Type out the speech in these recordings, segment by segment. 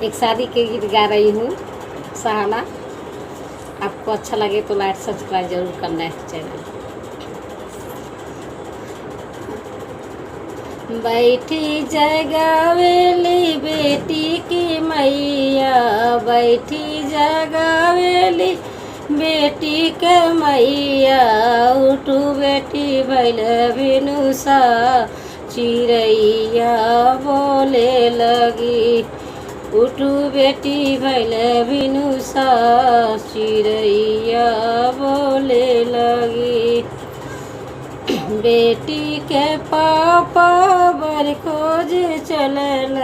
एक शादी के गीत गा रही हूँ, सहाना। आपको अच्छा लगे तो लाइक सब्सक्राइब जरूर करना है चैनल। बैठी जगावेली बेटी की मैया, बैठी जगावेली बेटी के मैया। उठू बेटी भैल बिनुसा, चिड़ैया बोले लगी। उठू बेटी भैल बिनुसा, चिड़ैया बोले लगी। बेटी के पापा बर खोज चलल,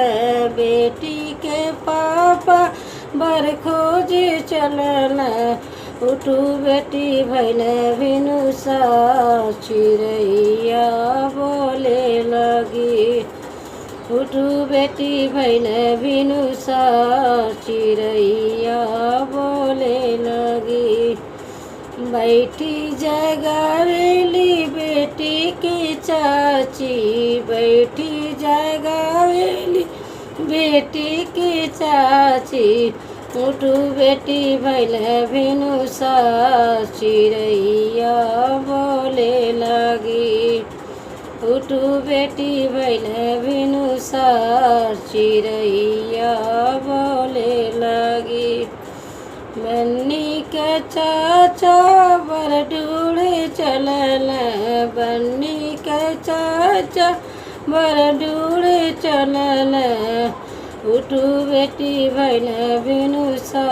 बेटी के पापा बर खोज चलल। उठू बेटी भैल बिनुसा, चिड़ैया बोले लगी। उठू बेटी भैल बिनुसा, चिड़ैया बोले लगी। बैठी जगावेली बेटी की चाची, बैठी जगावेली बेटी की चाची। उठू बेटी भैल बिनुसा, चिड़ैया बोले लगी। उठू बेटी भैल बिनुसा, चिड़ैया बोले लगी। बन्नी के चाचा बर ढूढ़े चलल, बन्नी के चाचा बर ढूढ़े चलल। उठू बेटी भैल बिनुसा,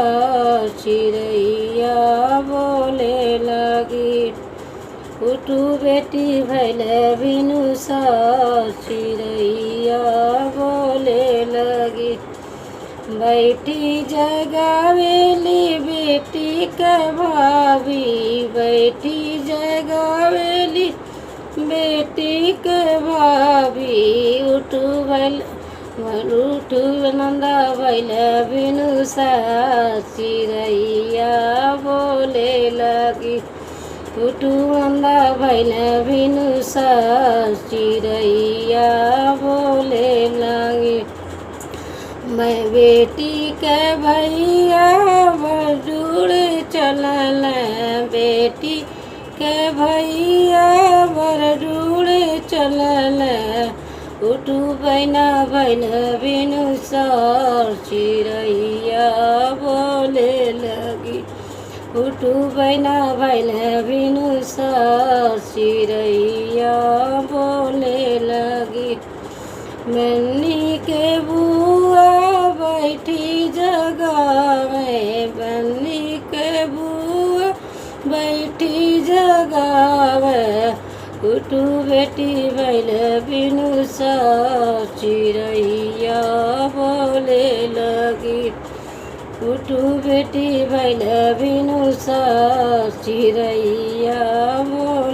चिड़ैया बोले लगी। उठू बेटी भैल बिनुसा, चिड़ैया बोले लगी। बैठी जगावेली बेटी के भाभी, बैठी जगावेली बेटी के भाभी। उठू भैल उठू नंदा भैल बिनुसा, चिड़ैया बोले लगी। उठू नंदा भैल बिनुसा, चिड़ैया बोले लगी। मैं बेटी के भैया बजूड़ चलल, बेटी के भैया बजूड़ चलल। उठू बहना भैल बिनुसा, चिड़ैया बोले लगी। उठू बहना भैल बिनुसा, चिड़ैया बोले लगी। बन्नी के बुआ बैठी जगावे, बन्नी के बुआ बैठी जगावे। उठू बेटी भैल बिनुसा, चिड़ैया बोले लगी। उठू बेटी भैल बिनुसा, चिड़ैया बोले